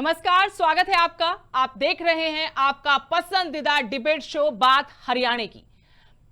नमस्कार, स्वागत है आपका। आप देख रहे हैं आपका पसंदीदा डिबेट शो बात हरियाणा की।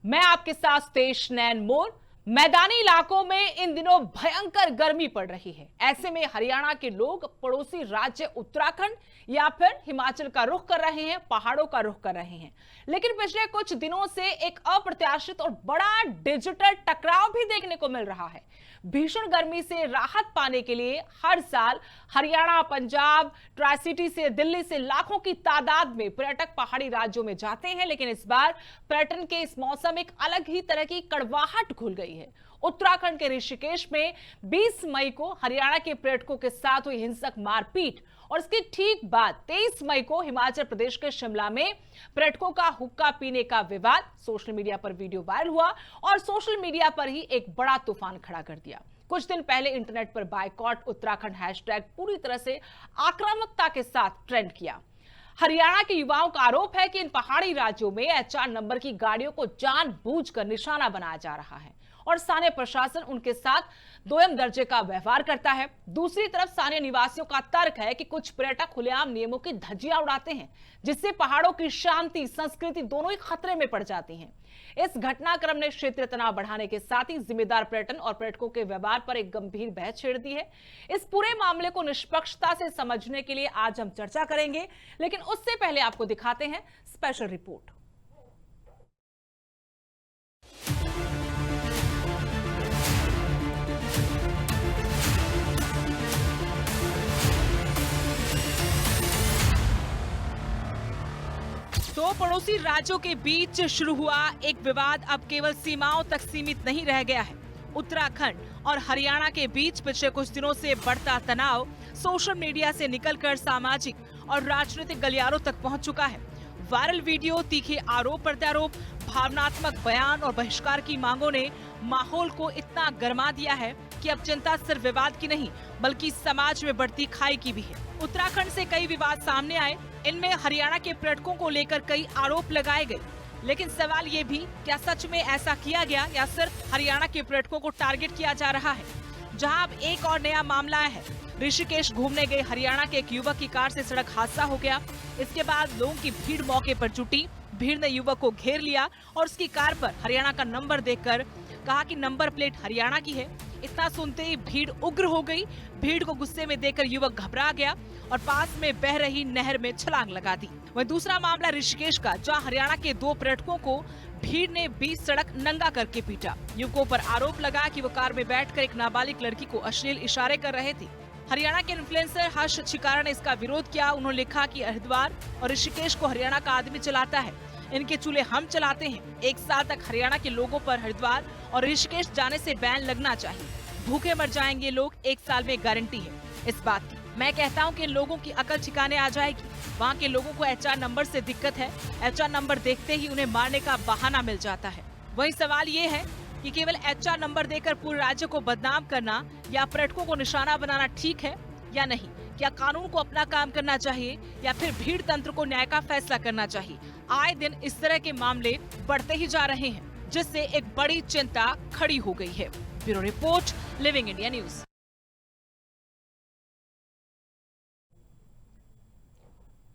मैं आपके साथ तेज नैन मोर। मैदानी इलाकों में इन दिनों भयंकर गर्मी पड़ रही है। ऐसे में हरियाणा के लोग पड़ोसी राज्य उत्तराखंड या फिर हिमाचल का रुख कर रहे हैं, पहाड़ों का रुख कर रहे हैं। लेकिन पिछले कुछ दिनों से एक अप्रत्याशित और बड़ा डिजिटल टकराव भी देखने को मिल रहा है। भीषण गर्मी से राहत पाने के लिए हर साल हरियाणा, पंजाब, ट्राई सिटी से दिल्ली से लाखों की तादाद में पर्यटक पहाड़ी राज्यों में जाते हैं। लेकिन इस बार पर्यटन के इस मौसम एक अलग ही तरह की कड़वाहट घुल गई है। उत्तराखंड के ऋषिकेश में 20 मई को हरियाणा के पर्यटकों के साथ हुई हिंसक मारपीट और इसके ठीक बाद 23 मई को हिमाचल प्रदेश के शिमला में पर्यटकों का हुक्का पीने का विवाद सोशल मीडिया पर वीडियो वायरल हुआ और सोशल मीडिया पर ही एक बड़ा तूफान खड़ा कर दिया। कुछ दिन पहले इंटरनेट पर बायकॉट उत्तराखंड हैशटैग पूरी तरह से आक्रामकता के साथ ट्रेंड किया। हरियाणा के युवाओं का आरोप है कि इन पहाड़ी राज्यों में HR नंबर की गाड़ियों को जानबूझकर निशाना बनाया जा रहा है और स्थानीय प्रशासन उनके साथ दोयम दर्जे का व्यवहार करता है। दूसरी तरफ स्थानीय निवासियों का तर्क है कि कुछ पर्यटक खुलेआम नियमों की धज्जियां उड़ाते हैं, जिससे पहाड़ों की शांति, संस्कृति दोनों ही खतरे में पड़ जाती हैं। इस घटनाक्रम ने क्षेत्रीय तनाव बढ़ाने के साथ ही जिम्मेदार पर्यटन और पर्यटकों के व्यवहार पर एक गंभीर बहस छेड़ दी है। इस पूरे मामले को निष्पक्षता से समझने के लिए आज हम चर्चा करेंगे, लेकिन उससे पहले आपको दिखाते हैं स्पेशल रिपोर्ट। दो पड़ोसी राज्यों के बीच शुरू हुआ एक विवाद अब केवल सीमाओं तक सीमित नहीं रह गया है। उत्तराखंड और हरियाणा के बीच पिछले कुछ दिनों से बढ़ता तनाव सोशल मीडिया से निकलकर सामाजिक और राजनीतिक गलियारों तक पहुंच चुका है। वायरल वीडियो, तीखे आरोप प्रत्यारोप, भावनात्मक बयान और बहिष्कार की मांगों ने माहौल को इतना गरमा दिया है कि अब चिंता सिर्फ विवाद की नहीं बल्कि समाज में बढ़ती खाई की भी है। उत्तराखंड से कई विवाद सामने आए, इनमें हरियाणा के पर्यटकों को लेकर कई आरोप लगाए गए। लेकिन सवाल ये भी, क्या सच में ऐसा किया गया या सिर्फ हरियाणा के पर्यटकों को टारगेट किया जा रहा है? जहां अब एक और नया मामला है। ऋषिकेश घूमने गए हरियाणा के एक युवक की कार से सड़क हादसा हो गया। इसके बाद लोगों की भीड़ मौके पर जुटी। भीड़ ने युवक को घेर लिया और उसकी कार पर हरियाणा का नंबर देखकर कहा कि नंबर प्लेट हरियाणा की है। इतना सुनते ही भीड़ उग्र हो गई। भीड़ को गुस्से में देखकर युवक घबरा गया और पास में बह रही नहर में छलांग लगा दी। वहीं दूसरा मामला ऋषिकेश का, जहां हरियाणा के दो पर्यटकों को भीड़ ने बीच सड़क नंगा करके पीटा। युवकों पर आरोप लगा कि वो कार में बैठकर एक नाबालिग लड़की को अश्लील इशारे कर रहे थे। हरियाणा के इन्फ्लुएंसर हर्ष छिकारा ने इसका विरोध किया। उन्होंने लिखा कि हरिद्वार और ऋषिकेश को हरियाणा का आदमी चलाता है, इनके चूल्हे हम चलाते हैं। 1 साल तक हरियाणा के लोगों पर हरिद्वार और ऋषिकेश जाने से बैन लगना चाहिए। भूखे मर जाएंगे लोग, 1 साल में गारंटी है इस बात की। मैं कहता हूं कि इन लोगों की अकल ठिकाने आ जाएगी। वहां के लोगों को HR नंबर से दिक्कत है। HR नंबर देखते ही उन्हें मारने का बहाना मिल जाता है। वही सवाल ये है कि केवल HR नंबर देकर पूरे राज्य को बदनाम करना या पर्यटकों को निशाना बनाना ठीक है या नहीं? क्या कानून को अपना काम करना चाहिए या फिर भीड़ तंत्र को न्याय का फैसला करना चाहिए? आए दिन इस तरह के मामले बढ़ते ही जा रहे हैं, जिससे एक बड़ी चिंता खड़ी हो गई है। Bureau report, living India news.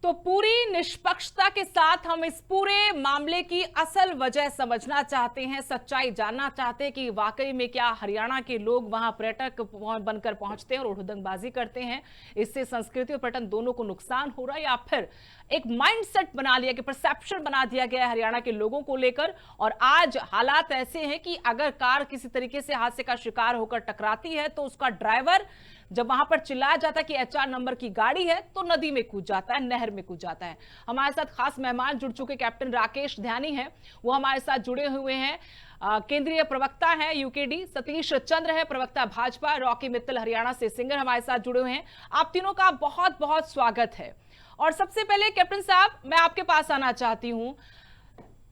तो पूरी निष्पक्षता के साथ हम इस पूरे मामले की असल वजह समझना चाहते हैं, सच्चाई जानना चाहते हैं कि वाकई में क्या हरियाणा के लोग वहां पर्यटक बनकर पहुंचते हैं और हुड़दंगबाजी करते हैं, इससे संस्कृति और पर्यटन दोनों को नुकसान हो रहा है, या फिर एक माइंडसेट बना लिया कि परसेप्शन बना दिया गया है हरियाणा के लोगों को लेकर। और आज हालात ऐसे हैं कि अगर कार किसी तरीके से हादसे का शिकार होकर टकराती है तो उसका ड्राइवर जब वहां पर चिल्लाया जाता है कि HR नंबर की गाड़ी है तो नदी में कूद जाता है, नहर में कूद जाता है। हमारे साथ खास मेहमान जुड़ चुके कैप्टन राकेश ध्यानी हैं, वो हमारे साथ जुड़े हुए हैं। केंद्रीय प्रवक्ता हैं UKD, सतीश चंद्र है प्रवक्ता भाजपा, रॉकी मित्तल हरियाणा से सिंगर हमारे साथ जुड़े हुए हैं। आप तीनों का बहुत बहुत स्वागत है। और सबसे पहले कैप्टन साहब, मैं आपके पास आना चाहती हूं।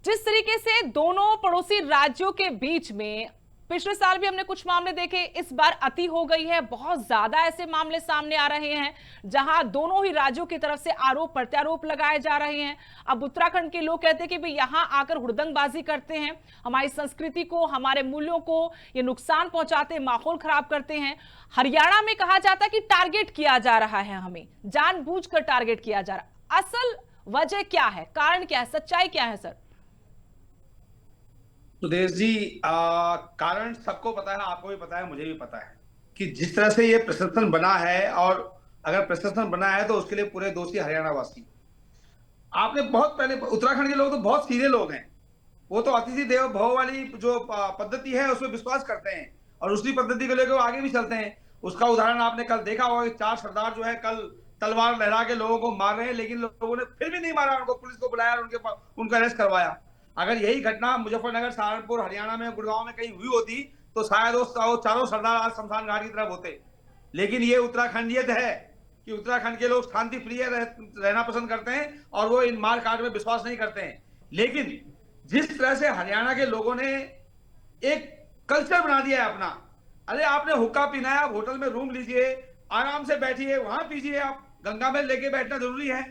जिस तरीके से दोनों पड़ोसी राज्यों के बीच में पिछले साल भी हमने कुछ मामले देखे, इस बार अति हो गई है, बहुत ज्यादा ऐसे मामले सामने आ रहे हैं जहां दोनों ही राज्यों की तरफ से आरोप प्रत्यारोप लगाए जा रहे हैं। अब उत्तराखंड के लोग कहते हैं कि भाई यहां आकर हुड़दंगबाजी करते हैं, हमारी संस्कृति को, हमारे मूल्यों को ये नुकसान पहुंचाते हैं, माहौल खराब करते हैं। हरियाणा में कहा जाता है कि टारगेट किया जा रहा है, हमें जानबूझकर टारगेट किया जा रहा है। असल वजह क्या है, कारण क्या है, सच्चाई क्या है सर? सुदेश जी, कारण सबको पता है, आपको भी पता है, मुझे भी पता है कि जिस तरह से ये प्रशासन बना है, और अगर प्रशासन बना है तो उसके लिए पूरे दोषी हरियाणा वासी। आपने बहुत पहले, उत्तराखंड के लोग तो बहुत सीधे लोग हैं, वो तो अतिथि देवो भव वाली जो पद्धति है उसमें विश्वास करते हैं और उसी पद्धति को लेकर आगे भी चलते हैं। उसका उदाहरण आपने कल देखा होगा कि 4 सरदार जो है कल तलवार लहरा के लोगों को मार रहे हैं, लेकिन लोगों ने फिर भी नहीं मारा, उनको पुलिस को बुलाया और उनका अरेस्ट करवाया। अगर यही घटना मुजफ्फरनगर, सहारनपुर, हरियाणा में, गुड़गांव में कहीं हुई होती तो शायद वो चारों सरदार आज शमशान घाट की तरफ होते। लेकिन ये उत्तराखंडियत है कि उत्तराखंड के लोग शांति प्रिय रहना पसंद करते हैं और वो इन मार काट में विश्वास नहीं करते हैं। लेकिन जिस तरह से हरियाणा के लोगों ने एक कल्चर बना दिया है अपना, अरे आपने हुक्का पीना है, आप होटल में रूम लीजिए, आराम से बैठिए, वहां पीजिए, आप गंगा में लेके बैठना जरूरी है।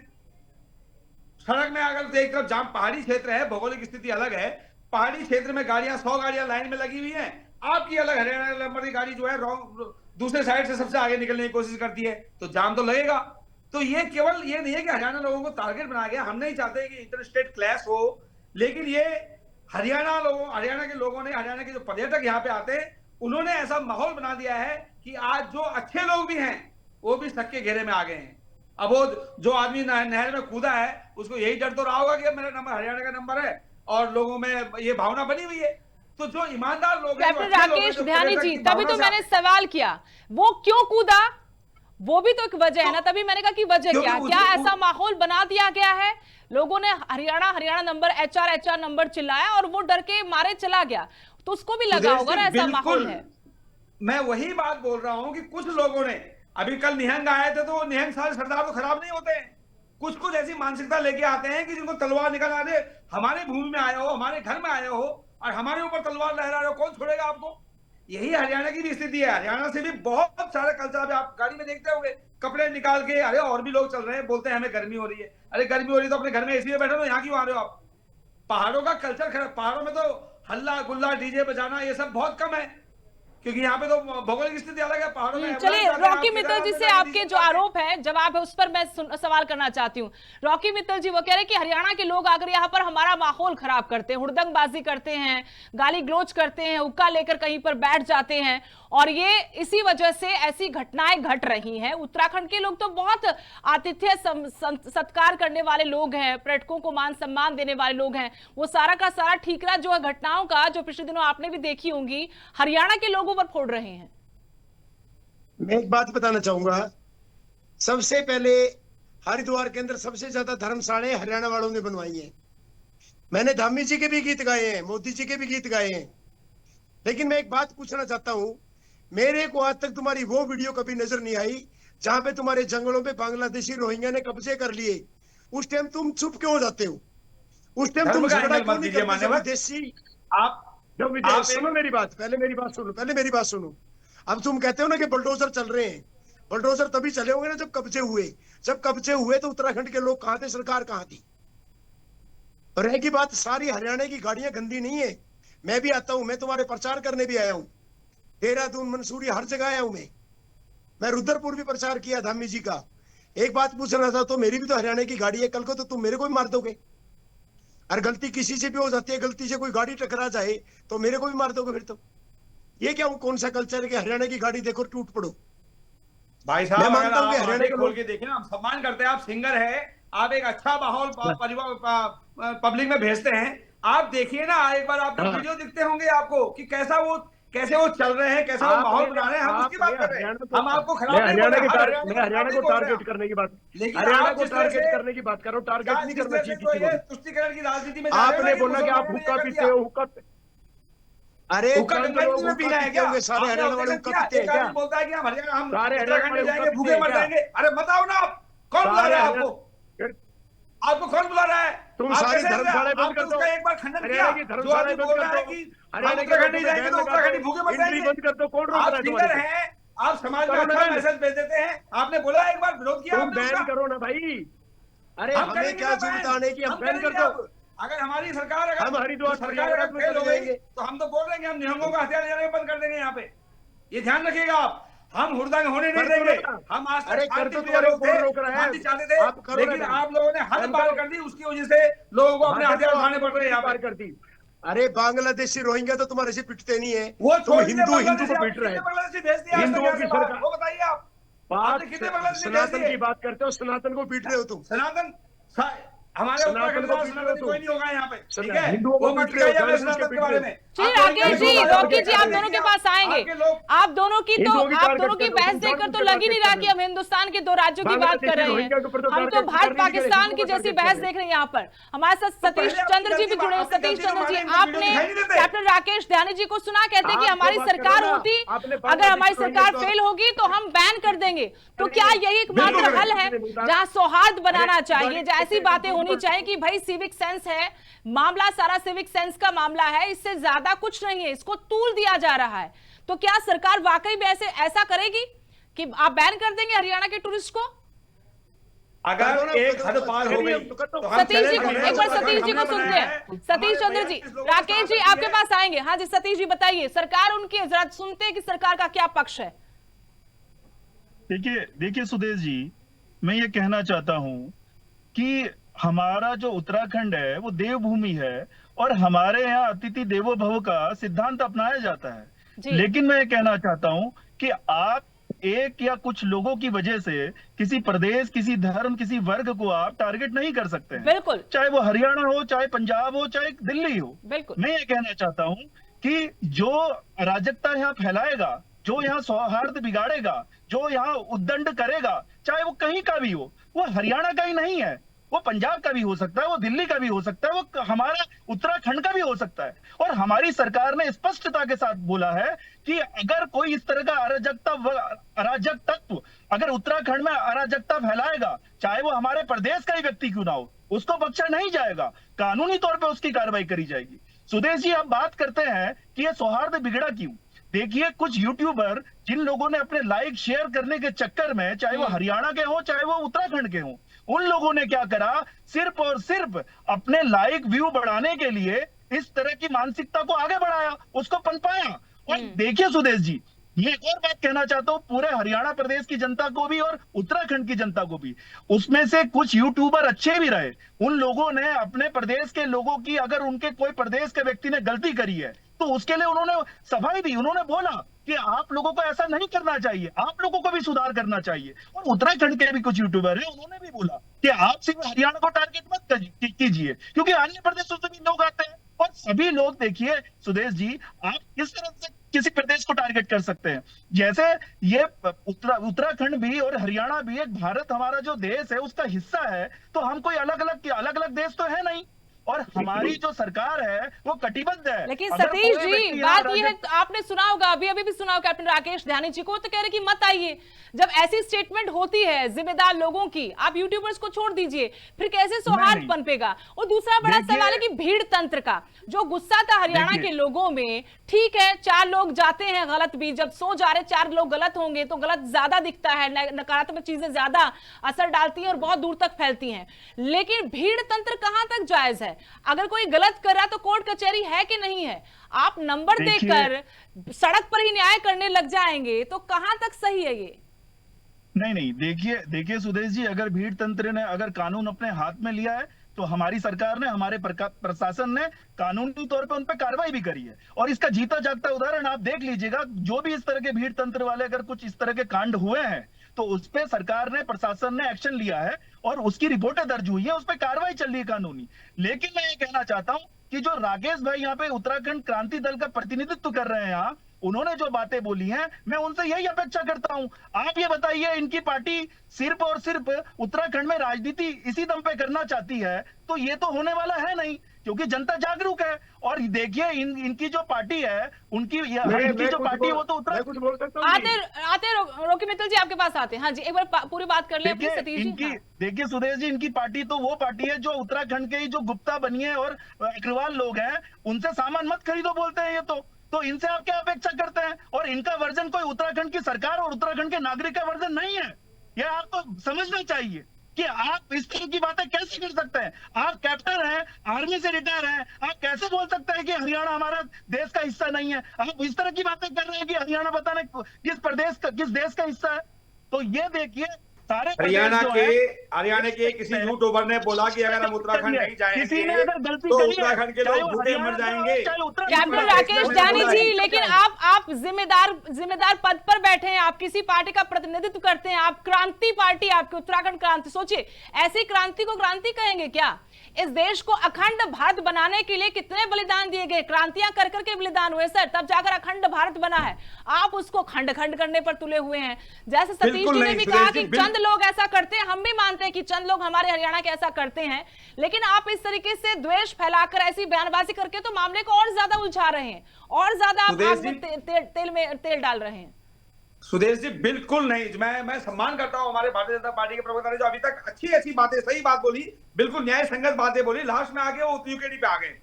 सड़क में अगर एक तरफ जाम, पहाड़ी क्षेत्र है, भौगोलिक स्थिति अलग है, पहाड़ी क्षेत्र में गाड़ियां 100 गाड़ियां लाइन में लगी हुई हैं, आपकी अलग हरियाणा नंबर की गाड़ी जो है दूसरे साइड से सबसे आगे निकलने की कोशिश करती है, तो जाम तो लगेगा। तो ये केवल ये नहीं है कि हरियाणा लोगों को टारगेट बनाया गया, हम नहीं चाहते कि इंटर स्टेट क्लैश हो, लेकिन ये हरियाणा के लोगों ने, हरियाणा के जो पर्यटक यहाँ पे आते हैं, उन्होंने ऐसा माहौल बना दिया है कि आज जो अच्छे लोग भी हैं वो भी शक के घेरे में आ गए हैं। अब वो जो आदमी नहर में कूदा है उसको यही डर तो रहा होगा कि मेरा नंबर हरियाणा का नंबर है, और लोगों में ये भावना बनी हुई है। तो जो ईमानदार लोग हैं, कैप्टन राकेश ध्यानी जी, तभी तो मैंने सवाल किया, वो क्यों कूदा, वो भी तो एक वजह है ना। तभी मैंने कहा कि वजह क्या ऐसा माहौल बना दिया गया है, लोगों ने हरियाणा नंबर, एचआर नंबर चिल्लाया और वो डर के मारे चला गया, तो उसको भी लगा होगा ना ऐसा माहौल है। मैं वही बात बोल रहा हूं कि कुछ लोगों ने, अभी कल निहंग आए थे, तो निहंग सारे सरदार तो खराब नहीं होते हैं, कुछ ऐसी मानसिकता लेके आते हैं कि जिनको तलवार निकल आ रहे, हमारी भूमि में आए हो, हमारे घर में आए हो और हमारे ऊपर तलवार लहरा रहे हो, कौन छोड़ेगा आपको। यही हरियाणा की भी स्थिति है। हरियाणा से भी बहुत सारे कल्चर, आप गाड़ी में देखते होंगे, कपड़े निकाल के, अरे और भी लोग चल रहे हैं, बोलते हैं हमें गर्मी हो रही है। अरे गर्मी हो रही है तो अपने घर में एसी में बैठो ना, यहाँ क्यों आ रहे हो आप। पहाड़ों का कल्चर खराब, पहाड़ों में तो हल्ला गुल्ला, डीजे बजाना, ये सब बहुत कम है, क्योंकि यहाँ पे तो भौगोलिक स्थिति अलग है, पहाड़ों में। चलिए रॉकी मित्तल जी से आपके जो आरोप है, जवाब है, उस पर मैं सवाल करना चाहती हूँ। रॉकी मित्तल जी वो कह रहे हैं कि हरियाणा के लोग आकर यहाँ पर हमारा माहौल खराब करते हैं, हुड़दंगबाजी करते हैं, गाली गलौज करते हैं, हुक्का लेकर कहीं पर बैठ जाते हैं, और ये इसी वजह से ऐसी घटनाएं घट रही हैं। उत्तराखंड के लोग तो बहुत आतिथ्य सत्कार करने वाले लोग हैं, पर्यटकों को मान सम्मान देने वाले लोग हैं, वो सारा का सारा ठीकरा जो है घटनाओं का, जो पिछले दिनों आपने भी देखी होंगी, हरियाणा के लोगों पर फोड़ रहे हैं। मैं एक बात बताना चाहूंगा, सबसे पहले हरिद्वार के अंदर सबसे ज्यादा धर्मशालाएं हरियाणा वालों ने बनवाई हैं। मैंने धामी जी के भी गीत गाए हैं, मोदी जी के भी गीत गाए हैं, लेकिन मैं एक बात पूछना चाहता हूं, मेरे को आज तक तुम्हारी वो वीडियो कभी नजर नहीं आई जहां पे तुम्हारे जंगलों पे बांग्लादेशी रोहिंग्या ने कब्जे कर लिए। उस टाइम तुम चुप क्यों हो जाते हो? उस टाइम तुम झगड़ा क्यों नहीं करते? विदेशी आप सुनो मेरी बात, पहले मेरी बात सुनो। अब तुम कहते हो ना कि बुलडोजर चल रहे हैं, बुलडोजर तभी चले होंगे ना जब कब्जे हुए। जब कब्जे हुए तो उत्तराखंड के लोग कहां थे, सरकार कहां थी? और रहेगी बात, सारी हरियाणा की गाड़ियां गंदी नहीं है, मैं भी आता हूं, मैं तुम्हारे प्रचार करने भी आया हूं, देहरादून, मंसूरी, हर जगह आया हूं मैं रुद्रपुर भी प्रचार किया धामी जी का। एक बात पूछना था, तो मेरी भी तो हरियाणा की गाड़ी है, कल को तो तुम मेरे को भी मार दोगे। और गलती किसी से भी हो जाती है, गलती से कोई गाड़ी टकरा जाए तो मेरे को भी मार दोगे फिर तो। ये क्या कौन सा कल्चर है कि हरियाणा की गाड़ी देखो टूट पड़ो? भाई साहब, मैं मानता हूं कि हरियाणा के खोल के देखिए ना, हम सम्मान करते हैं, आप सिंगर है, आप एक अच्छा माहौल परिवार पब्लिक में भेजते हैं, आप देखिए ना एक बार, आप वीडियो दिखते होंगे आपको कि कैसे वो चल रहे हैं, कैसे वो माहौल बना रहे हैं, हम उसकी बात कर रहे हैं। हम आपको खराब नहीं बोल रहे, हरियाणा को टारगेट करने की बात, हरियाणा को टारगेट करने की बात करो, टारगेट नहीं करना चाहिए किसी को। तुष्टिकरण की राजनीति में आपने बोला कि आप हुक्का पीते हो, हुक्का, अरे हुक्का में पीना है क्या? सारे हरियाणा वाले हुक्का पीते हैं क्या? बोलता है कि हम हरियाणा, हम उत्तराखंड में जाएंगे, भूखे मर जाएंगे। अरे बताओ ना, आप कौन बुला रहा है आपको? आपको कौन बुला रहा है? तुम आप सारी कैसे धर्मशालाएं बंद कर आपने दो, उसका एक बार खंडन किया। हरियाणा की जो धर्मशालाएं आदमी बंद बोल कर रहा है दो, कि हम हरियाणा के उत्तराखंड नहीं लोगों को जाएंगे बैन तो लगा उत्तराखंडी दो, भूखे मर एंट्री जाएंगे। बंद कर दो, कौन रोक आप रहा है सिंगर तुम्हारे को? हैं, आप समाज में करो अच्छा बैन, मैसेज भेज देते हैं। आपने बोला एक बार विरोध किया तुम आपने बैन उसका। करो ना भाई। अरे हम हमें करेंगे क्या ना जरूरत बैन, आने की, हम बैन करेंगे कर दो। अब। अगर हमारी सरकार हम अगर हरिद्वार सरकार अगर प्रयागराज में फेल चले हो गई जाएंगे। तो हम तो बोल रहे हैं कि हम निहंगों का हथियार ले जाने बंद कर देंगे यहाँ पे। ये ध्यान रखिएगा आप। हम हुड़दंग होने नहीं कर दो देंगे। ना। हम आज तक अरे कर शांति दो, प्रिय तुम्हारे लोग कौन थे, रोक रहा है? शांति चाहते थे, आप करो ना लेकिन बैन, आप लोगों ने हद बैन पार करो। कर दी। उसकी वजह से लोगों को अपने हाँ, हथियार तो उठाने पड़ रहे हैं यहाँ पार पे। कर दी। अरे बांग्लादेशी रोहिंग्या तो तुम्हारे से पिटते नहीं है, वो तुम छोड़ हिंदू दीजिए, हिंदू को बांग्लादेशी पिट रहे कितने हैं। बांग्लादेशी भेज दिया आज तक हिंदुओं यहाँ की से बाहर? सरकार, वो बताइए आप। बात आपने कितने बांग्लादेशी भेज सनातन दिए? की बात करते हो, सनातन को पीट रहे हो तुम। सनातन हमारे सनातन उत्तराखंड को में पीट रहे हो सनातन कोई तुम। नहीं होगा यहाँ पे, ठीक है? हिंदुओं को वो मत पीट रहे हो, लिखाइए अपने जानबूझ के सनातन के पीट रहे बारे हो। में। जी आप राकेश जी, हिंदू रॉकी जी, आप देखिए, दोनों के पास आएंगे। आपके लोग आप दोनों की हिंदुओं की आप टारगेट दोनों की कर रहे हो, बहस तुम देखकर तो जानबूझ के लग ही नहीं टारगेट रहा कर कि रहे हम हिंदुस्तान के दो राज्यों की बात बांग्लादेशी कर रहे रोहिंग्या के ऊपर तो हैं। हम तो टारगेट भारत कर नहीं करे, पाकिस्तान हिंदुओं की को जैसी टारगेट बहस कर देख रहे हैं यहाँ पर। हमारे साथ सतीश पहले चंद्र जी अपनी भी जुड़े हैं। गलती सतीश तो चंद्र जी, माने, इनको आपने वीडियो दिखाई नहीं देते। कैप्टन राकेश ध्यानी जी को सुना, कहते कि आप हमारी तो बात करो सरकार ना, होती, आपने अगर बांग्लादेशी हमारी रोहिंग्या सरकार को- फेल होगी तो हम बैन कर देंगे। तो क्या यही एकमात्र बिल्कुल हल है करेंगे। जहाँ सौहार्द बनाना अरे, चाहिए, जहाँ ऐसी बातें होनी चाहिए कि भाई सिविक सेंस है, मामला सारा सिविक सेंस का मामला है, इससे ज्यादा कुछ नहीं है, इसको तूल दिया जा रहा है। तो क्या सरकार वाकई में ऐसा करेगी कि आप बैन कर देंगे हरियाणा के टूरिस्ट को? अगर एक हद पार हो गई तो हम सतीश जी चैलेंज को, कर रहे हैं। एक बार सतीश जी को हमने सुनते बनाया हैं। है। सतीश चंद्र हमारे जी, भैया इस लोगों को राकेश जी साथ आपके दिए। पास आएंगे। हाँ जी सतीश जी बताइए, सरकार उनकी जरा सुनते हैं कि सरकार का क्या पक्ष है। देखिए सुदेश जी, मैं ये कहना चाहता हूं कि हमारा जो उत्तराखंड है वो देवभूमि है और हमारे यहाँ अतिथि देवो भव का सिद्धांत अपनाया जाता है। जी। लेकिन मैं ये कहना चाहता हूं कि आप एक या कुछ लोगों की वजह से किसी प्रदेश, किसी धर्म, किसी वर्ग को आप टारगेट नहीं कर सकते हैं। बिल्कुल चाहे वो हरियाणा हो, चाहे पंजाब हो, चाहे दिल्ली हो। बिल्कुल। मैं ये कहना चाहता हूं कि जो अराजकता यहाँ फैलाएगा, जो यहाँ सौहार्द बिगाड़ेगा, जो यहाँ उद्दंड करेगा, चाहे वो कहीं का भी हो, वो हरियाणा का ही नहीं है, वो पंजाब का भी हो सकता है, वो दिल्ली का भी हो सकता है, वो हमारा उत्तराखंड का भी हो सकता है। और हमारी सरकार ने स्पष्टता के साथ बोला है कि अगर कोई इस तरह का अराजक तत्व अगर उत्तराखंड में अराजकता फैलाएगा, चाहे वो हमारे प्रदेश का ही व्यक्ति क्यों ना हो, उसको बख्शा नहीं जाएगा, कानूनी तौर पे उसकी कार्रवाई करी जाएगी। सुदेश जी, आप बात करते हैं कि ये सौहार्द बिगड़ा क्यों। देखिए, कुछ यूट्यूबर जिन लोगों ने अपने लाइक शेयर करने के चक्कर में, चाहे वो हरियाणा के हो, चाहे वो उत्तराखंड के हो, उन लोगों ने क्या करा, सिर्फ और सिर्फ अपने लाइक व्यू बढ़ाने के लिए इस तरह की मानसिकता को आगे बढ़ाया, उसको पनपाया। और देखिए सुदेश जी, ये एक और बात कहना चाहता हूं पूरे हरियाणा प्रदेश की जनता को भी और उत्तराखंड की जनता को भी, उसमें से कुछ यूट्यूबर अच्छे भी रहे, उन लोगों ने अपने प्रदेश के लोगों की, अगर उनके कोई प्रदेश के व्यक्ति ने गलती करी है तो उसके लिए उन्होंने सफाई दी, उन्होंने बोला कि आप लोगों को ऐसा नहीं करना चाहिए, आप लोगों को भी सुधार करना चाहिए। और उत्तराखंड के भी कुछ यूट्यूबर हैं, उन्होंने भी बोला कि आप सिर्फ हरियाणा को टारगेट मत कीजिए, क्योंकि अन्य प्रदेशों से भी लोग आते हैं। और सभी लोग, देखिए सुदेश जी, आप किस तरह से किसी प्रदेश को टारगेट कर सकते हैं? जैसे ये उत्तराखंड भी और हरियाणा भी एक भारत, हमारा जो देश है उसका हिस्सा है, तो हम कोई अलग अलग देश तो है नहीं। और हमारी जो सरकार है वो कटिबद्ध है। लेकिन सतीश जी, बात ये है, आपने सुना होगा, अभी भी सुना होगा कैप्टन राकेश ध्यानी जी को, तो कह रहे कि मत आइए। जब ऐसी स्टेटमेंट होती है जिम्मेदार लोगों की, आप यूट्यूबर्स को छोड़ दीजिए, फिर कैसे सौहार्द पनपेगा? और दूसरा बड़ा सवाल है कि भीड़ तंत्र का जो गुस्सा था हरियाणा के लोगों में, ठीक है 4 लोग जाते हैं गलत भी, जब सो जा रहे 4 लोग गलत होंगे तो गलत ज्यादा दिखता है, नकारात्मक चीजें ज्यादा असर डालती हैं और बहुत दूर तक फैलती हैं। लेकिन भीड़ तंत्र कहां तक जायज है? अगर कोई गलत कर रहा तो कोर्ट कचहरी है कि नहीं है? आप नंबर देकर सड़क पर ही न्याय करने लग जाएंगे तो कहां तक सही है ये? नहीं, देखिए सुदेश जी, अगर भीड़ तंत्र ने अगर कानून अपने हाथ में लिया है तो हमारी सरकार ने, हमारे प्रशासन ने कानूनी तौर पे उन पे कार्रवाई भी करी है। और इसका जीता जागता उदाहरण आप देख लीजिएगा, जो भी इस तरह के भीड़ तंत्र वाले अगर कुछ इस तरह के कांड हुए हैं तो उस पे सरकार ने, प्रशासन ने एक्शन लिया है और उसकी रिपोर्टें दर्ज हुई है, उस पे कार्रवाई चल रही है कानूनी। लेकिन मैं ये कहना चाहता हूं कि जो राकेश भाई यहाँ पे उत्तराखंड क्रांति दल का प्रतिनिधित्व कर रहे हैं यहाँ, उन्होंने जो बातें बोली हैं, मैं उनसे यही अपेक्षा करता हूं। आप ये बताइए, इनकी पार्टी सिर्फ और सिर्फ उत्तराखंड में राजनीति इसी दम पे करना चाहती है तो ये तो होने वाला है नहीं। क्योंकि जनता जागरूक है। और देखिए इनकी जो पार्टी है, इनकी जो पार्टी है वो तो मैं कुछ बोल सकता हूँ आते रोकी मित्तल जी आपके पास आते हैं। हाँ जी, एक बार पूरी बात कर ले अपनी सतीश जी। हाँ। देखिए सुदेश जी, इनकी पार्टी तो वो पार्टी है जो उत्तराखंड के ही जो गुप्ता बनिए और अग्रवाल लोग हैं, उनसे सामान मत खरीदो बोलते हैं ये तो इनसे आप क्या अपेक्षा करते हैं? और इनका वर्जन कोई उत्तराखंड की सरकार और उत्तराखंड के नागरिक का वर्जन नहीं है। यह आपको समझना चाहिए कि आप इस तरह की बातें कैसे कर सकते हैं। आप कैप्टन हैं, आर्मी से रिटायर हैं, आप कैसे बोल सकते हैं कि हरियाणा हमारा देश का हिस्सा नहीं है? आप इस तरह की बातें कर रहे हैं कि हरियाणा बताने किस देश का हिस्सा है। तो ये देखिए सारे हरियाणा के किसी यूट्यूबर ने बोला कि अगर हम उत्तराखंड नहीं जाएंगे किसी ने अगर गलती तो करी उत्तराखंड के लोग भूखे मर जाएंगे। कैप्टन राकेश जानी जी, लेकिन आप जिम्मेदार पद पर बैठे हैं, आप किसी पार्टी का प्रतिनिधित्व करते हैं, आप क्रांति पार्टी, आपकी उत्तराखंड क्रांति, सोचिए ऐसी क्रांति को क्रांति कहेंगे क्या? इस देश को अखंड भारत बनाने के लिए कितने बलिदान दिए गए, क्रांतियां कर करके बलिदान हुए सर, तब जाकर अखंड भारत बना है। आप उसको खंड खंड करने पर तुले हुए हैं। जैसे सतीश जी ने भी कहा कि चंद लोग ऐसा करते हैं, हम भी मानते हैं कि चंद लोग हमारे हरियाणा के ऐसा करते हैं, लेकिन आप इस तरीके से द्वेष फैलाकर ऐसी बयानबाजी करके तो मामले को और ज्यादा उलझा रहे हैं, और ज्यादा आप आग में तेल डाल रहे हैं। सुदेश जी बिल्कुल नहीं, मैं सम्मान करता हूं हमारे भारतीय जनता पार्टी के प्रवक्ता ने जो अभी तक अच्छी बातें, सही बात बोली, बिल्कुल न्याय संगत बातें बोली, लास्ट में आगे वो यूकेडी पे आ गए।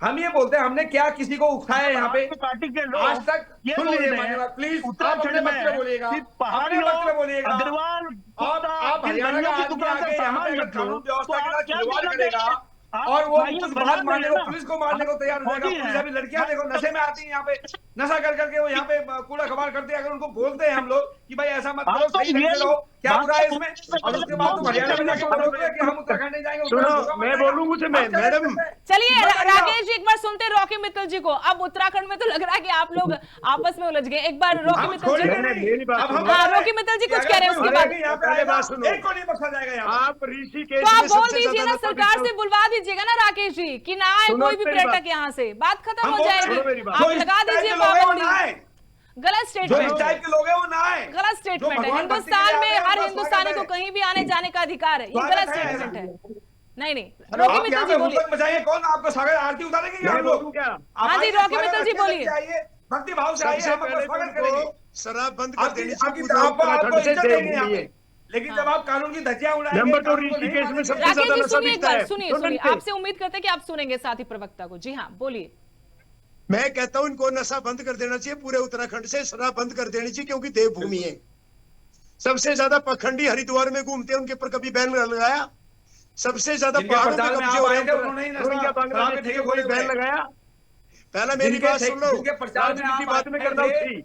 हम ये बोलते हैं हमने क्या किसी को उकसाया यहाँ पे पार्टी के लोग आज तक? सुन लीजिए मान्यवर, प्लीज आप अपने मत में बोलिएगा, अपने मत में बोलिएगा। आप हरियाणा का आदमी आके यहाँ पे अगर कानून व्यवस्था के साथ खिलवाड़ करेगा और वो कुछ बात मानने को, पुलिस को मारने को तैयार हो जाएगा। पुलिस अभी लड़कियां देखो नशे में आती हैं, यहाँ पे नशा कर करके वो यहाँ पे कूड़ा कबाड़ करते हैं। अगर उनको बोलते हैं हम लोग कि भाई ऐसा मत करो, सही ढंग से रहो, क्या बुरा है इसमें? और उसके बाद तुम हरियाणा में जाके बोलोगे कि हम उत्तराखंड नहीं जाएंगे। सुनो, मैं बोलूं मुझे, मैडम चलिए राकेश जी एक बार सुनते हैं रॉकी मित्तल जी को। अब उत्तराखंड में तो लग रहा है कि आप लोग आपस में उलझ गए। एक बार रॉकी मित्तल जी, रॉकी मित्तल जी कुछ कह रहे हैं, उसके बाद एक को नहीं बख्शा जाएगा यहाँ। आप ऋषिकेश तो आप बोल दीजिए ना, सरकार से बुलवा दीजिएगा ना राकेश जी कि ना आए कोई भी पर्यटक यहाँ से, बात खत्म हो जाएगी। आप लगा दीजिए पाबंदी। गलत स्टेटमेंट है, गलत स्टेटमेंट है। हिंदुस्तान में हर हिंदुस्तानी को कहीं भी आने जाने का अधिकार है, ये गलत स्टेटमेंट है। नहीं रॉकी मित्तल जी बोलिए। कौन आपको सागर आरती उतारेंगे हम लोग? हाँ जी रॉकी मित्तल जी बोलिए। भक्ति भाव से आइए, हम आपका स्वागत करेंगे। शराब बंद कर देनी आपको इज्जत देंगे यहाँ पे। लेकिन जब आप कानून की धज्जियां उड़ाएंगे, नंबर 2 ऋषिकेश में सबसे ज्यादा नशा बिकता है। सुनिए, आपसे उम्मीद करते हैं कि आप सुनेंगे साथी प्रवक्ता को। जी हाँ बोलिए। मैं कहता हूं इनको नशा बंद कर देना चाहिए, पूरे उत्तराखंड से शराब बंद कर देनी चाहिए, क्योंकि देवभूमि है। सबसे ज्यादा पखंडी हरिद्वार में घूमते हैं, उनके ऊपर कभी बैन लगाया? सबसे ज्यादा पहाड़ों पे कब्जे हो रहे हैं, कोई बैन लगाया? पहला मेरी बात सुन लो, राजनीति बाद में करना उसकी,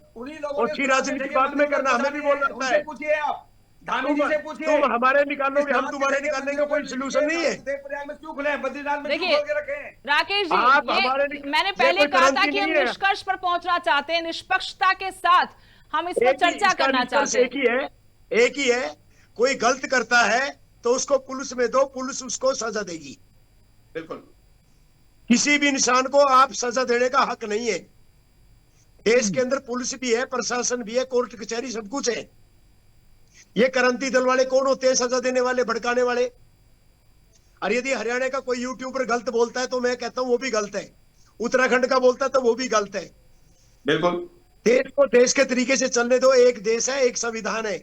उसकी राजनीति बाद में करना, हमें भी बोलना होता है। पूछिए आप धामी जी से पूछिए, तुम हमारे निकालोगे, हम तुम्हारे निकालने का कोई सोल्यूशन नहीं है। क्यों खुले बद्रीनाथ में देखिए राकेश जी, मैंने पहले कहा था कि हम निष्कर्ष पर पहुंचना चाहते हैं, निष्पक्षता के साथ हम इस पर चर्चा करना चाहते हैं। एक ही है, कोई गलत करता है तो उसको पुलिस में दो, पुलिस उसको सजा देगी। बिल्कुल, किसी भी इंसान को आप सजा देने का हक नहीं है। देश के अंदर पुलिस भी है, प्रशासन भी है, कोर्ट कचहरी सब कुछ है। ये क्रांति दल वाले कौन होते हैं सजा देने वाले, भड़काने वाले? और यदि हरियाणा का कोई यूट्यूबर गलत बोलता है तो मैं कहता हूं वो भी गलत है, उत्तराखंड का बोलता है तो वो भी गलत है। बिल्कुल, देश को देश के तरीके से चलने दो। एक देश है, एक संविधान है,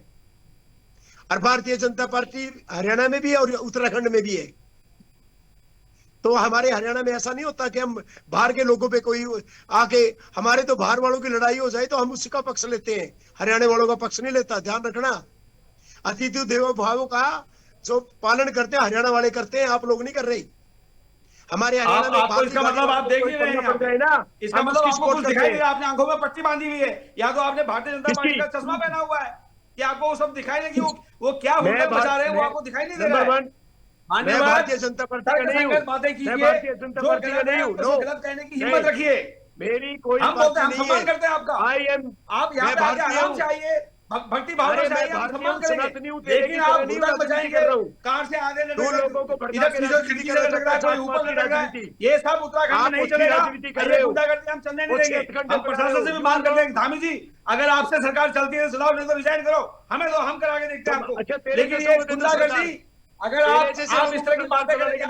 और भारतीय जनता पार्टी हरियाणा में भी है और उत्तराखंड में भी है। तो हमारे हरियाणा में ऐसा नहीं होता कि हम बाहर के लोगों पे कोई आके, हमारे तो बाहर वालों की लड़ाई हो जाए तो हम उसी का पक्ष लेते हैं, हरियाणा वालों का पक्ष नहीं लेता। ध्यान रखना, अतिथि देवो भाव का जो पालन करते हैं हरियाणा वाले करते हैं, आप लोग नहीं कर रहे। हमारे हरियाणा में इसका मतलब आप देख नहीं रहे हैं ना, इसका मतलब आपको कुछ दिखाई नहीं रहा। आपने आंखों में पट्टी बांधी हुई है, या तो आपने भारतीय जनता पार्टी का चश्मा पहना हुआ है, कि आपको वो सब दिखाई नहीं कि वो क्या हुक्म बजा रहे हैं, वो आपको दिखाई नहीं दे रहा है। मैं भारतीय जनता पार्टी का नहीं हूँ, बातें कीजिए, मैं भारतीय जनता पार्टी का नहीं हूँ, गलत कहने की हिम्मत रखिए। मेरी कोई हम बोलते हैं, हम सम्मान करते हैं आपका। आप यहाँ पे आके आराम से आइए, भक्ति भावना से आइए, हम सम्मान करेंगे। लेकिन आप भूलक बचाएंगे, कार से आगे इधर खिड़की से लटक रहा है, कोई ऊपर लटक रहा है, ये सब उत्तराखंड में नहीं चलेगा। गुंडागर्दी हम चलने नहीं देंगे। हम प्रशासन से भी मांग करते हैं, धामी जी अगर आपसे सरकार चलती है सुधार, नहीं तो रिजाइन करो, हमें तो हम करा के देखते हैं आपको। लेकिन ये गुंडागर्दी, अगर आप इस तरह की बातें करेंगे,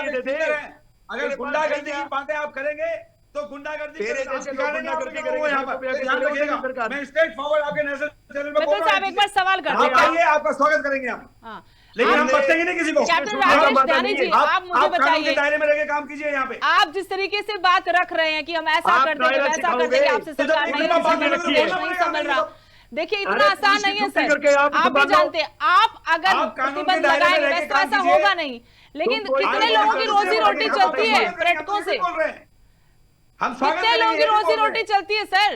अगर गुंडागर्दी की बातें आप करेंगे तो गुंडागर्दी तेरे जैसे लोग गुंडागर्दी करेंगे, यहाँ पर ध्यान रखिएगा। मैं स्ट्रेट फॉरवर्ड आपके नेशनल चैनल पे मित्तल साहब एक बार सवाल करते आप आइए, आपका स्वागत करेंगे हम, हाँ लेकिन हम बचेंगे नहीं किसी को। कैप्टन राजेश ध्यानी जी, आप मुझे कानून के बताइए, दायरे में रहकर काम कीजिए यहाँ पे। आप जिस तरीके से बात रख रहे हैं कि हम ऐसा आप कर देंगे दायरा वैसा कर सिखाओगे। देंगे, आपसे तो सरकार जब नहीं इतना बात संभल करोगे, देश बोलना नहीं पड़ेगा संभल हमें रहा। तो। देखिए इतना अरे आसान पुलिस नहीं है की ड्यूटी सर, करके आप आप भी संभालो। जानते हैं, आप अगर आप कानून के प्रतिबंध दायरे में लगाएंगे रह के वैसे काम ऐसा कीजिए। होगा नहीं, लेकिन तुम कोई कितने आगे लोगों की बढ़ो, रोजी आगे रोटी बढ़ो, चलती है हम पर्यटकों से, बोल रहे हैं, हम स्वागत कितने लोगों की करेंगे, रोजी बोल रहे रोटी हैं। चलती है सर?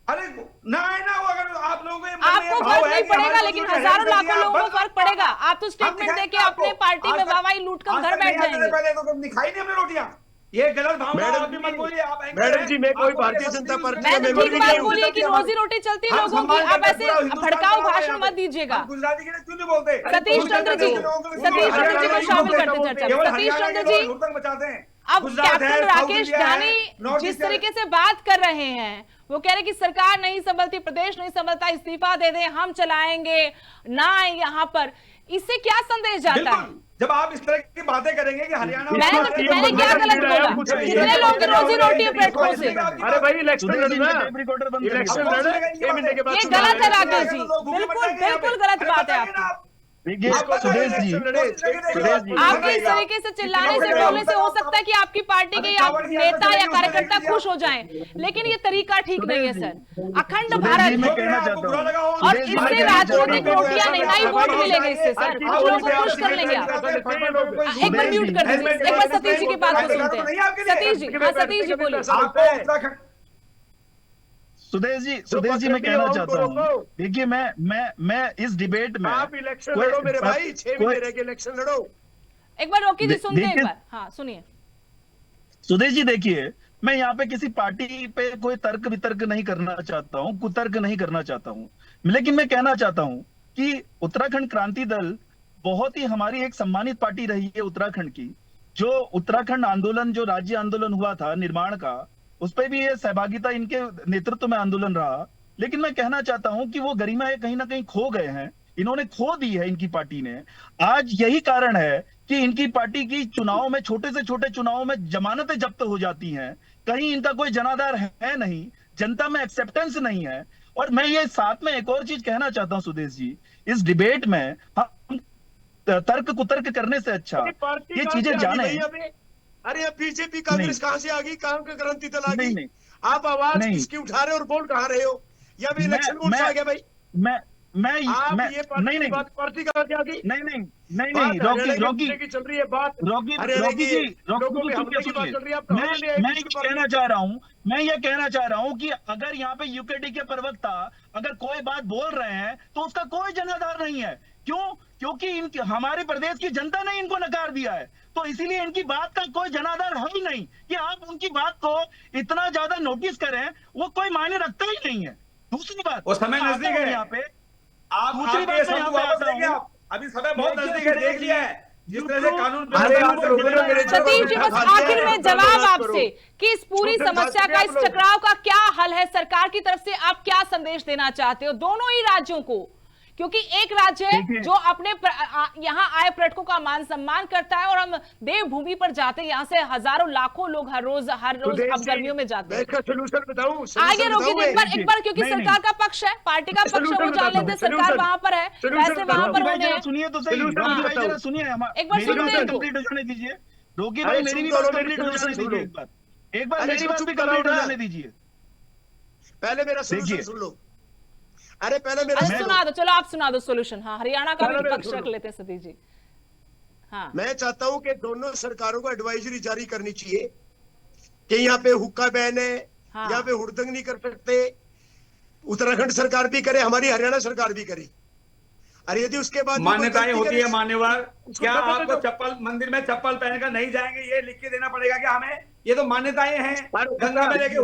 अरे ना है ना वो, अगर आप लोगों को ये मन में आपको भाव फर्क है नहीं कि पड़ेगा, हमारी लेकिन रोजी हजारों रोटी लाखों है, लोगों को बस फर्क पड़ेगा। आप तो स्टेटमेंट दिखाएंगे देके आपको। अपने पार्टी आज में तक- वाहवाही लूट कर आज घर तक बैठ नहीं आते थे जाएंगे। पहले तो कभी दिखाई नहीं हमने रोटियां। ये गलत भावना मैडम आप भी मत जी, बोलिए, आप एंकर मैडम हैं, जी, मैं कोई आपको भारतीय ये सब जनता चीज़ पार्टी उसमें का मैंने मेंबर ठीक भी बात नहीं हूँ। बोली है कि रोजी रोटी चलती है हम लोगों की, सम्मान आप करते ऐसे पूरा हिंदुस्तान भड़काऊ का भाषण है मत दीजिएगा। हम गुजराती के लिए क्यों नहीं बोलते? सतीश हम चंद्र जी, लोगों को सतीश चंद्र जी को हरियाणा शामिल के करते लोग चर्चा केवल में। सतीश हरियाणा चंद्र के जी, लोग हुड़दंग मचाते हैं। अब गुजरात कैप्टन है, साउथ राकेश इंडिया है, ध्यानी नॉर्थ जिस ईस्ट है। तरीके से बात कर रहे हैं, वो कह रहे कि सरकार नहीं संभलती, प्रदेश नहीं संभलता, इस्तीफा दे दें, हम चलाएंगे ना आए यहाँ पर, इससे क्या संदेश जाता है? बिल्कुल, जब आप इस तरह की बातें करेंगे कि हरियाणा मैंने क्या गलत बोला? कितने लोगों की रोजी रोटी है पर्यटकों से? अरे भाई इलेक्शन लड़ना, इलेक्शन लड़े 6 महीने के बाद ये चुनाव गलत है लड़ेंगे। राकेश जी, बिल्कुल बिल्कुल गलत बात है आपकी। देखिए सुदेश जी, सुदेश जी, आपके इस तरीके से चिल्लाने से, बोलने से हो सकता है कि आपकी पार्टी के आप नेता या कार्यकर्ता खुश हो जाएं, लेकिन ये तरीका ठीक नहीं है सर। अखंड भारत मैं कहना चाहता हूँ, और इससे राजनीतिक रोटियां नहीं, नई वोट मिलेंगे इससे सर, कुछ लोगों को खुश कर लेंगे आप। एक बार म्यूट कर दीजिए, एक बार सतीश जी की बात को सुनते हैं। सतीश जी, हाँ सतीश जी बोलिए। सुदेश जी मैं कहना चाहता हूँ, देखिए मैं इस डिबेट में आप इलेक्शन लड़ो मेरे भाई, 6 महीने रह के इलेक्शन लड़ो। एक बार रोकी जी, सुनते हैं एक देखिए- बार, हाँ सुनिए। सुदेश जी देखिए, मैं यहाँ पे किसी पार्टी पे कोई तर्क वितर्क नहीं करना चाहता हूँ, कुतर्क नहीं करना चाहता हूँ, लेकिन मैं कहना चाहता हूँ कि उत्तराखंड क्रांति दल बहुत ही हमारी एक सम्मानित पार्टी रही है उत्तराखंड की। जो उत्तराखंड आंदोलन, जो राज्य आंदोलन हुआ था निर्माण का, उस पर भी ये सहभागिता इनके नेतृत्व में आंदोलन रहा, लेकिन मैं कहना चाहता हूं कि वो गरिमा कहीं ना कहीं खो गए हैं, इन्होंने खो दी है इनकी पार्टी ने। आज यही कारण है कि इनकी पार्टी की चुनाव में, छोटे से छोटे चुनाव में जमानतें जब्त हो जाती हैं, कहीं इनका कोई जनाधार है नहीं, जनता में एक्सेप्टेंस नहीं है। और मैं ये साथ में एक और चीज कहना चाहता हूं सुदेश जी, इस डिबेट में हम तर्क कुतर्क करने से अच्छा ये चीजें जाने। अरे अब बीजेपी कांग्रेस कहां से आ गई, कहां का क्रांति दल आ गई? नहीं, आप आवाज नहीं। किसकी उठा रहे हो और बोल कहां रहे हो? या भी इलेक्शन कोड से आ गया भाई? मैं आप ये नहीं पार्टी कहां से आ गई? नहीं रॉकी की चल रही है बात, रॉकी जी मैं ये कहना चाह रहा हूँ कि अगर यहाँ पे यूकेडी के प्रवक्ता अगर कोई बात बोल रहे हैं तो उसका कोई जनाधार नहीं है। क्यों? क्योंकि हमारे प्रदेश की जनता ने इनको नकार दिया है, तो इसीलिए इनकी बात का कोई जनाधार है ही नहीं कि आप उनकी बात को इतना ज्यादा नोटिस करें, वो कोई मायने रखता ही नहीं है। दूसरी बात, वो समय नजदीक है यहाँ पे दूसरी बात से यहाँ वापस लेंगे आप, अभी समय बहुत नजदीक है, देख लिया है जिस तरह से कानून सतीश जी, बस आखिर में जवाब आपसे कि इस पूरी समस्या का, इस टकराव का क्या हल है? सरकार की तरफ से आप क्या संदेश देना चाहते हो दोनों ही राज्यों को? क्योंकि एक राज्य है जो अपने यहाँ आए पर्यटकों का मान सम्मान करता है, और हम देवभूमि पर जाते हैं, यहाँ से हजारों लाखों लोग हर रोज अब गर्मियों में जाते हैं। सोल्यूशन बताऊं? आगे रोकिए एक बार, क्योंकि सरकार का पक्ष है, पार्टी का पक्ष है, वो जान लेते हैं, सरकार वहां पर है, वैसे वहां पर होने हैं। सुनिए तो सही, सुनिए एक बार कंप्लीट हो जाने दीजिए। रोकी भाई, मेरी भी बात कंप्लीट हो जाने दीजिए, एक बार मेरी बात भी कंप्लीट हो जाने दीजिए। पहले मेरा सोल्यूशन सुन लो। अरे पहले मेरा सुना दो, चलो आप सुना दो सोल्यूशन। हाँ, हरियाणा का भी पक्ष रख लेते हैं सतीश जी। हाँ, मैं चाहता हूं कि दोनों सरकारों को एडवाइजरी जारी करनी चाहिए कि यहाँ पे हुक्का बैन है, हाँ। यहाँ पे हुड़दंग नहीं कर सकते। उत्तराखंड सरकार भी करे, हमारी हरियाणा सरकार भी करे। अरे यदि उसके बाद मान्यताएं होती है मान्यवर, क्या आपको चप्पल मंदिर में चप्पल पहनकर नहीं जाएंगे ये लिख के देना पड़ेगा क्या हमें? ये तो मान्यताएं हैं। गंगा में लेके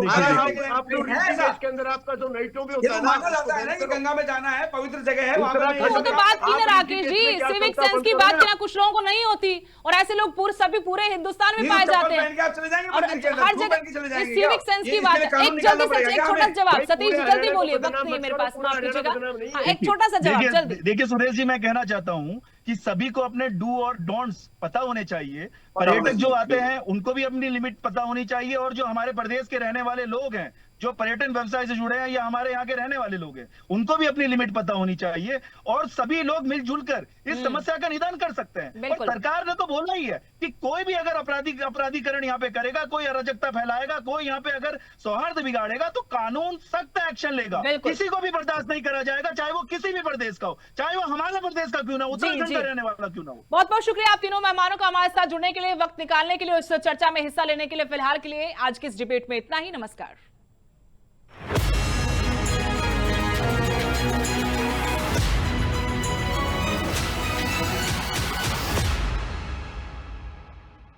इसके अंदर आपका जो नाइटों में होता है ना, माना जाता है ना कि गंगा में जाना है, पवित्र जगह है, वहां पर वो तो बात की ना राकेश जी, सिविक सेंस की बात ना कुछ लोगों को नहीं होती, और ऐसे लोग पूरे हिंदुस्तान में पाए जाते हैं, और हर जगह सिविक सेंस की बात है। एक जल्दी से एक छोटा सा जवाब सतीश जी, जल्दी बोलिए, वक्त नहीं है मेरे पास, माफ कीजिएगा। एक छोटा सा जवाब जल्दी। देखिए सुरेश जी, मैं कहना चाहता हूँ कि सभी को अपने डू और डोंट्स पता होने चाहिए। पर्यटक जो आते हैं उनको भी अपनी लिमिट पता होनी चाहिए, और जो हमारे प्रदेश के रहने वाले लोग हैं, जो पर्यटन व्यवसाय से जुड़े हैं या हमारे यहाँ के रहने वाले लोग हैं, उनको भी अपनी लिमिट पता होनी चाहिए, और सभी लोग मिलजुल कर इस समस्या का निदान कर सकते हैं। और बिल्कुल। सरकार ने तो बोला ही है कि कोई भी अगर अपराधीकरण यहाँ पे करेगा, कोई अराजकता फैलाएगा, कोई यहाँ पे अगर सौहार्द बिगाड़ेगा, तो कानून सख्त एक्शन लेगा। बिल्कुल। किसी को भी बर्दाश्त नहीं करा जाएगा, चाहे वो किसी भी प्रदेश का हो, चाहे वो हमारे प्रदेश का क्यों ना हो, उत्तराखंड जी। का रहने वाला क्यों ना हो। बहुत बहुत शुक्रिया आप तीनों मेहमानों का हमारे साथ जुड़ने के लिए, वक्त निकालने के लिए, इस चर्चा में हिस्सा लेने के लिए। फिलहाल के लिए आज की इस डिबेट में इतना ही। नमस्कार।